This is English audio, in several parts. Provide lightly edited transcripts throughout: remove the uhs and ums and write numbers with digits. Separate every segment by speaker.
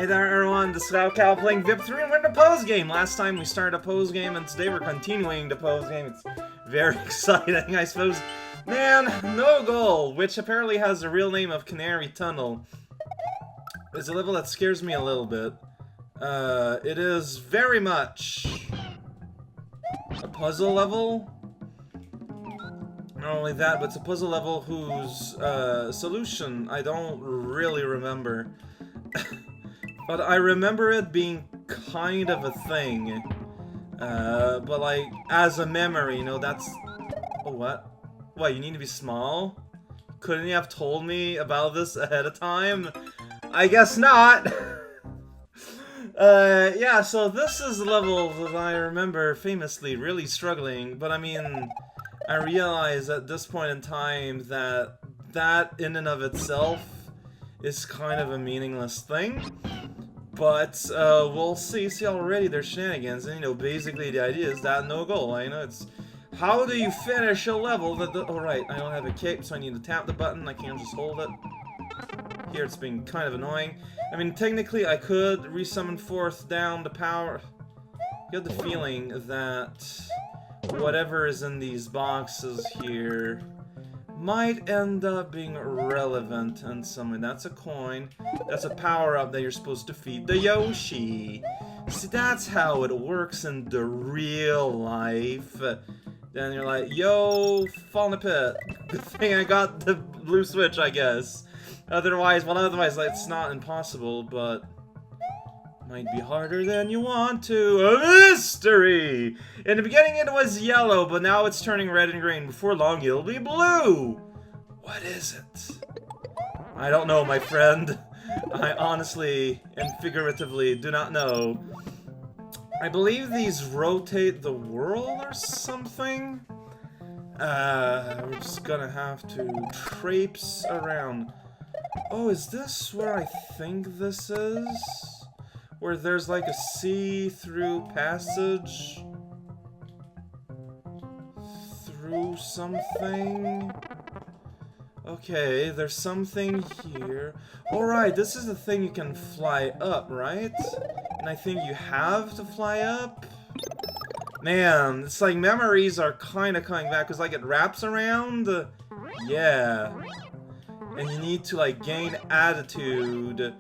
Speaker 1: Hey there everyone, this is Cow playing VIP3 and we're in the pose game. Last time we started a pose game and today we're continuing the pose game. It's very exciting, I suppose. Man, No Goal, which apparently has the real name of Canary Tunnel, is a level that scares me a little bit. It is very much a puzzle level. Not only that, but it's a puzzle level whose solution I don't really remember. But I remember it being kind of a thing. But like, as a memory, you know, that's... Oh, what? What, you need to be small? Couldn't you have told me about this ahead of time? I guess not! Yeah, so this is a level that I remember famously really struggling, but I mean, I realize at this point in time that that in and of itself is kind of a meaningless thing. But, we'll see already there's shenanigans, and you know, basically the idea is that no goal, you know, it's how do you finish a level that oh right, I don't have a cape, so I need to tap the button, I can't just hold it. Here it's being kind of annoying. I mean, technically I could resummon forth down the power. I get the feeling that whatever is in these boxes here might end up being relevant in some way. That's a coin. That's a power-up that you're supposed to feed the Yoshi. See, that's how it works in the real life. Then you're like, yo, fall in the pit. Good thing I got the blue switch, I guess. Otherwise, like, it's not impossible, but might be harder than you want to. A mystery! In the beginning it was yellow, but now it's turning red and green. Before long it'll be blue! What is it? I don't know, my friend. I honestly and figuratively do not know. I believe these rotate the world or something? We're just gonna have to traipse around. Oh, is this where I think this is? Where there's like a see-through passage through something? Okay, there's something here. Alright, this is the thing you can fly up, right? And I think you have to fly up? Man, it's like memories are kind of coming back, because like it wraps around. Yeah. And you need to like gain attitude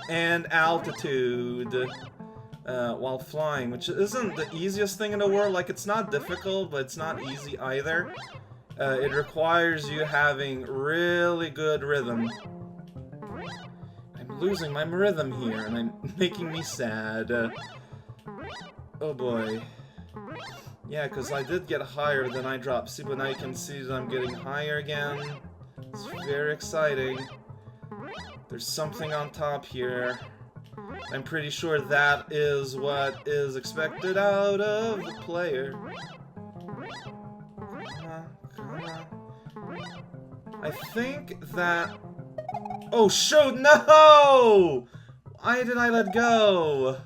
Speaker 1: and altitude while flying, which isn't the easiest thing in the world. Like, it's not difficult, but it's not easy either. It requires you having really good rhythm. I'm losing my rhythm here, and I'm making me sad. Oh boy. Yeah, because I did get higher than I dropped. See, but now you can see that I'm getting higher again. It's very exciting. There's something on top here. I'm pretty sure that is what is expected out of the player. Come on. I think that... Oh shoot, no! Why did I let go?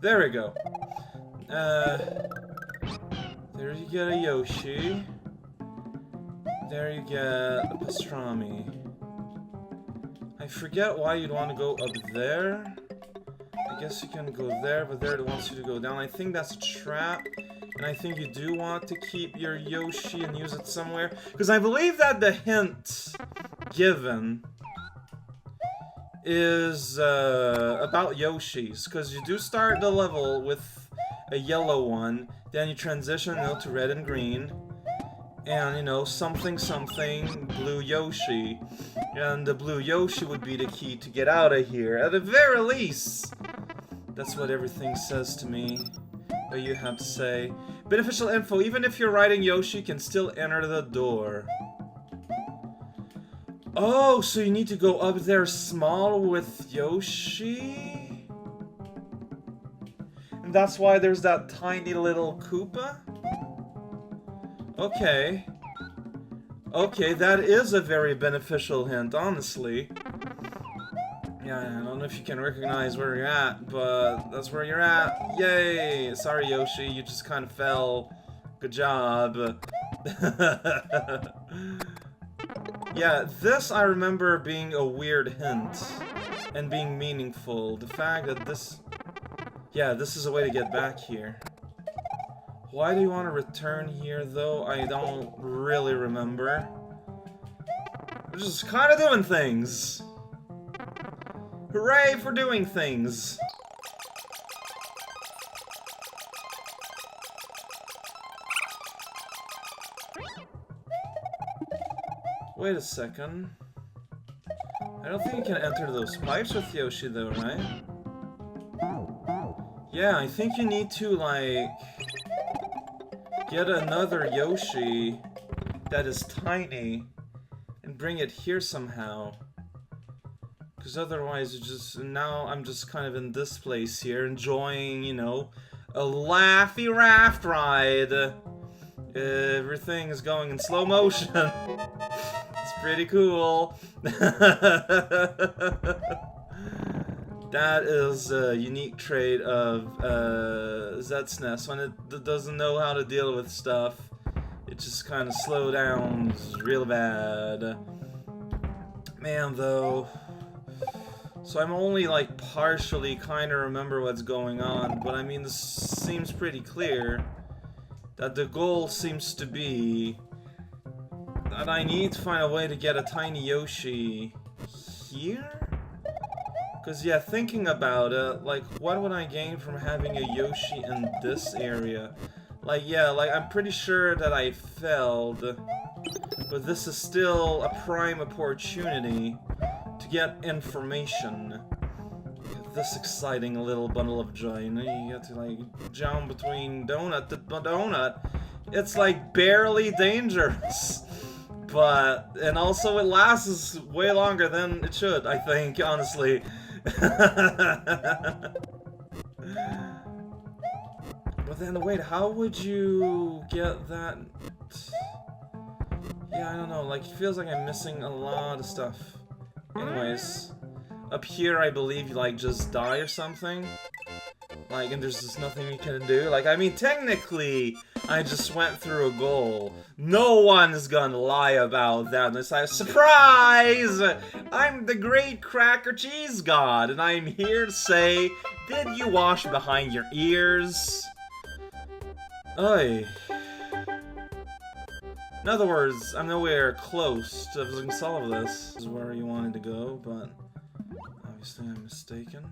Speaker 1: There we go. There you get a Yoshi. There you get a pastrami. I forget why you'd want to go up there. I guess you can go there, but there it wants you to go down. I think that's a trap, and I think you do want to keep your Yoshi and use it somewhere. Because I believe that the hint given is about Yoshis, because you do start the level with a yellow one, then you transition, you know, to red and green, and you know, something blue Yoshi, and the blue Yoshi would be the key to get out of here, at the very least. That's what everything says to me. What you have to say. Beneficial info: even if you're riding Yoshi, you can still enter the door. Oh, so you need to go up there small with Yoshi? And that's why there's that tiny little Koopa? Okay. Okay, that is a very beneficial hint, honestly. Yeah, I don't know if you can recognize where you're at, but that's where you're at. Yay! Sorry, Yoshi, you just kind of fell. Good job. Yeah, this I remember being a weird hint and being meaningful. The fact that this... Yeah, this is a way to get back here. Why do you want to return here, though? I don't really remember. We're just kind of doing things. Hooray for doing things! Wait a second. I don't think you can enter those pipes with Yoshi though, right? Yeah, I think you need to, like, get another Yoshi that is tiny and bring it here somehow. Because otherwise, now I'm just kind of in this place here, enjoying, you know, a laughy raft ride. Everything is going in slow motion. It's pretty cool. That is a unique trait of ZSNES. When it doesn't know how to deal with stuff, it just kind of slows down real bad. Man, though. So I'm only, like, partially kind of remember what's going on, but I mean, this seems pretty clear that the goal seems to be that I need to find a way to get a tiny Yoshi here? Because, yeah, thinking about it, like, what would I gain from having a Yoshi in this area? Like, yeah, like, I'm pretty sure that I failed, but this is still a prime opportunity to get information. This exciting little bundle of joy. You know, you get to, like, jump between donut to donut. It's, like, barely dangerous. But, and also it lasts way longer than it should, I think, honestly. But then, wait, how would you get that? Yeah, I don't know, like, it feels like I'm missing a lot of stuff. Anyways, up here I believe you, like, just die or something. Like, and there's just nothing you can do. Like, I mean, technically, I just went through a goal. No one's gonna lie about that. It's like, surprise! I'm the great cracker cheese god, and I'm here to say, did you wash behind your ears? Oy. In other words, I'm nowhere close to solve this. This is where you wanted to go, but obviously I'm mistaken.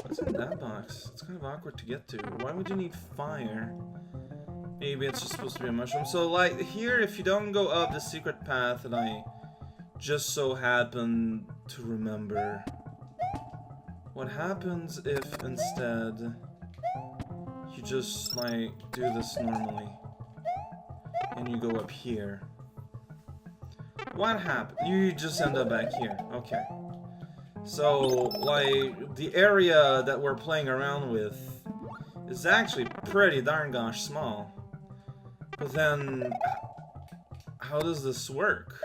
Speaker 1: What's in that box? It's kind of awkward to get to. Why would you need fire? Maybe it's just supposed to be a mushroom. So, like, here, if you don't go up the secret path that I just so happen to remember, what happens if instead you just, like, do this normally? And you go up here. What happened? You just end up back here. Okay. So, like, the area that we're playing around with is actually pretty darn gosh small. But then, how does this work?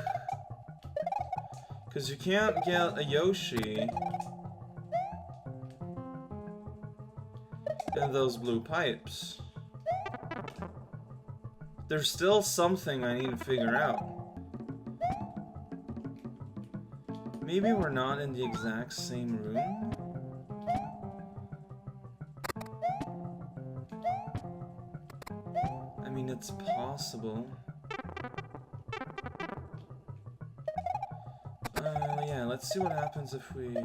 Speaker 1: Because you can't get a Yoshi in those blue pipes. There's still something I need to figure out. Maybe we're not in the exact same room? I mean, it's possible. Yeah, let's see what happens if we...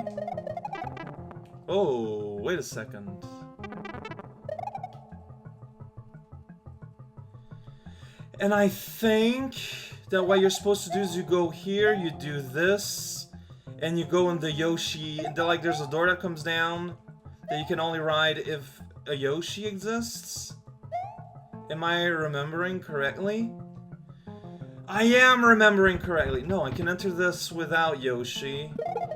Speaker 1: Oh, wait a second. And I think that what you're supposed to do is you go here, you do this, and you go in the Yoshi, and like there's a door that comes down that you can only ride if a Yoshi exists. Am I remembering correctly? I am remembering correctly. No, I can enter this without Yoshi.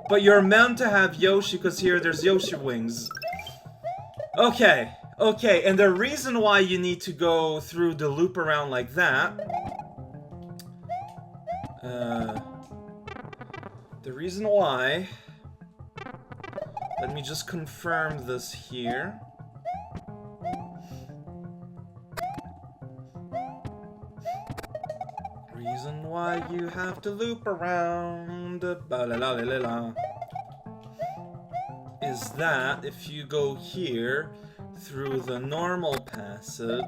Speaker 1: But you're meant to have Yoshi because here there's Yoshi wings. Okay. Okay, and the reason why you need to go through the loop around like that... the reason why Let me just confirm this here. Reason why you have to loop around is that if you go here through the normal passage,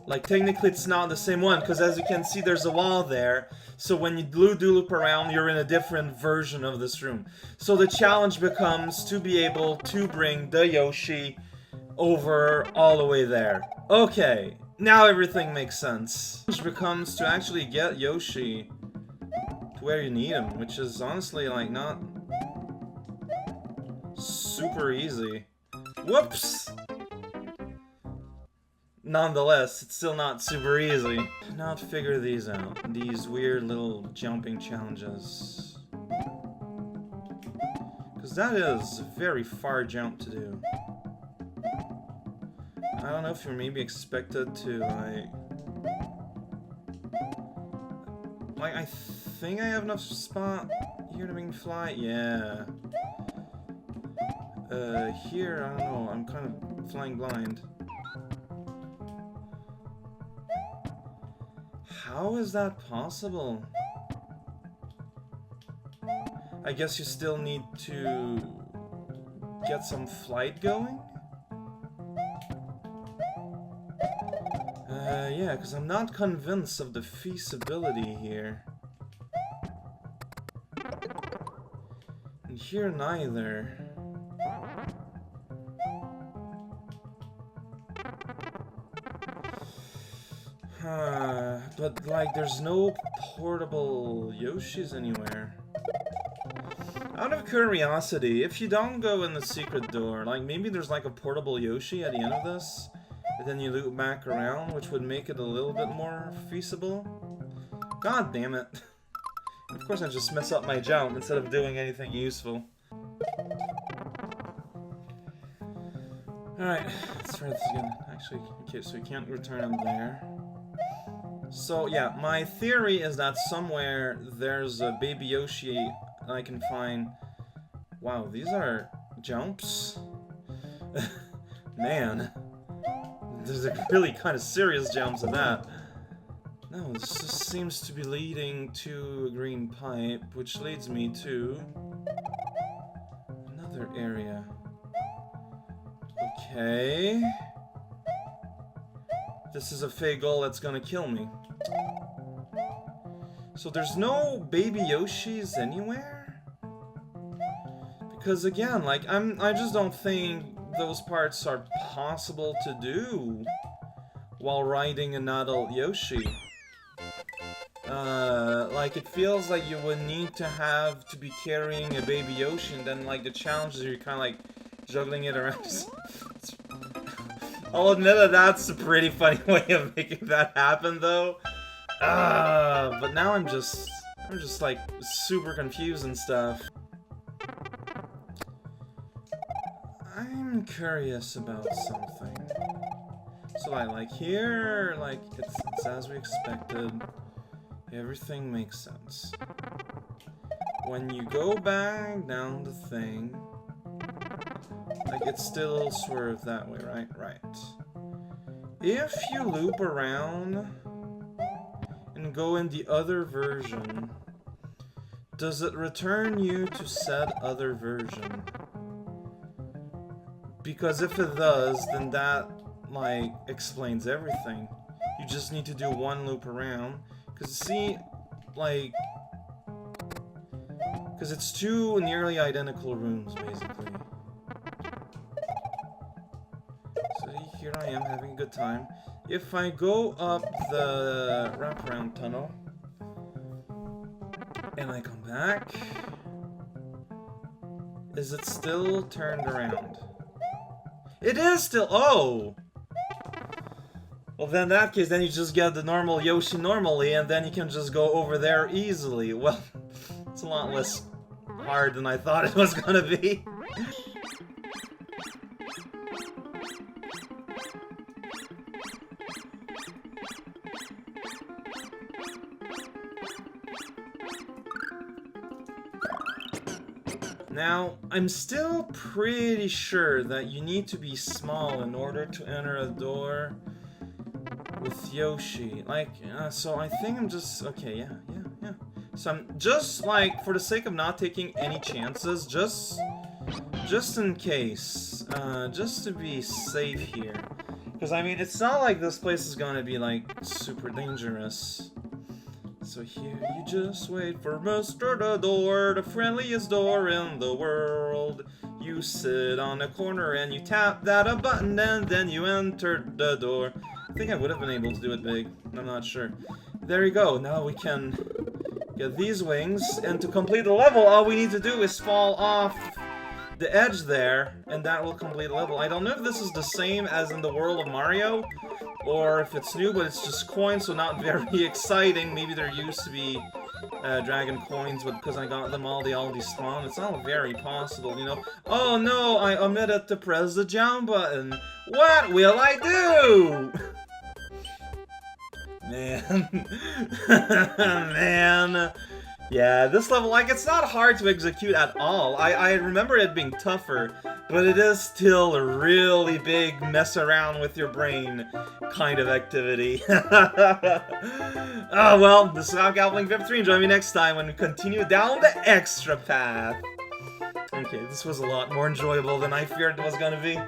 Speaker 1: like technically it's not the same one, because as you can see there's a wall there, so when you do loop around you're in a different version of this room. So the challenge becomes to be able to bring the Yoshi over all the way there. Okay, now everything makes sense. The challenge becomes to actually get Yoshi to where you need him, which is honestly like not super easy. Whoops! Nonetheless, it's still not super easy. Now to figure these out. These weird little jumping challenges. Because that is a very far jump to do. I don't know if you're maybe expected to, like I think I have enough spot here to make me fly. Yeah. Here, I don't know, I'm kind of flying blind. How is that possible? I guess you still need to get some flight going? Yeah, because I'm not convinced of the feasibility here. And here neither. But like there's no portable Yoshis anywhere. Out of curiosity, if you don't go in the secret door, like maybe there's like a portable Yoshi at the end of this, and then you loop back around, which would make it a little bit more feasible. God damn it. Of course I just mess up my jump instead of doing anything useful. Alright, let's try this again. Actually, okay, so you can't return up there. So yeah, my theory is that somewhere there's a baby Yoshi and I can find... Wow, these are jumps? Man. There's a really kind of serious jumps in that. No, this just seems to be leading to a green pipe, which leads me to another area. Okay. This is a fake goal that's gonna kill me. So there's no baby Yoshis anywhere? Because again, like I just don't think those parts are possible to do while riding an adult Yoshi. Like it feels like you would need to be carrying a baby Yoshi, and then like the challenge is you're kind of like juggling it around. I'll admit that that's a pretty funny way of making that happen, though. But now I'm just like super confused and stuff. I'm curious about something. So like here, like it's as we expected. Everything makes sense. When you go back down the thing, like it's still swerved that way, right? Right. If you loop around and go in the other version, does it return you to said other version? Because if it does, then that like explains everything. You just need to do one loop around. Because see, like, because it's two nearly identical rooms, basically. So here I am having a good time. If I go up the wraparound tunnel, and I come back, is it still turned around? It is still, oh! Well, then in that case, then you just get the normal Yoshi normally, and then you can just go over there easily. Well, it's a lot less hard than I thought it was gonna be. Now, I'm still pretty sure that you need to be small in order to enter a door with Yoshi. Like, so I think I'm just... Okay, yeah. So I'm just, like, for the sake of not taking any chances, just in case, just to be safe here. Because, I mean, it's not like this place is gonna be, like, super dangerous. So here you just wait for Mr. the Door, the friendliest door in the world. You sit on a corner and you tap that a button and then you enter the door. I think I would have been able to do it big. I'm not sure. There you go. Now we can get these wings. And to complete the level, all we need to do is fall off the edge there, and that will complete the level. I don't know if this is the same as in the world of Mario, or if it's new, but it's just coins, so not very exciting. Maybe there used to be dragon coins, but because I got them all, they all despawn. It's not very possible, you know. Oh no, I omitted to press the jump button. What will I do? Man. Man. Yeah, this level, like, it's not hard to execute at all. I remember it being tougher, but it is still a really big mess around with your brain kind of activity. Oh, well, this is Untitled vip3, and join me next time when we continue down the extra path. Okay, this was a lot more enjoyable than I feared it was gonna be.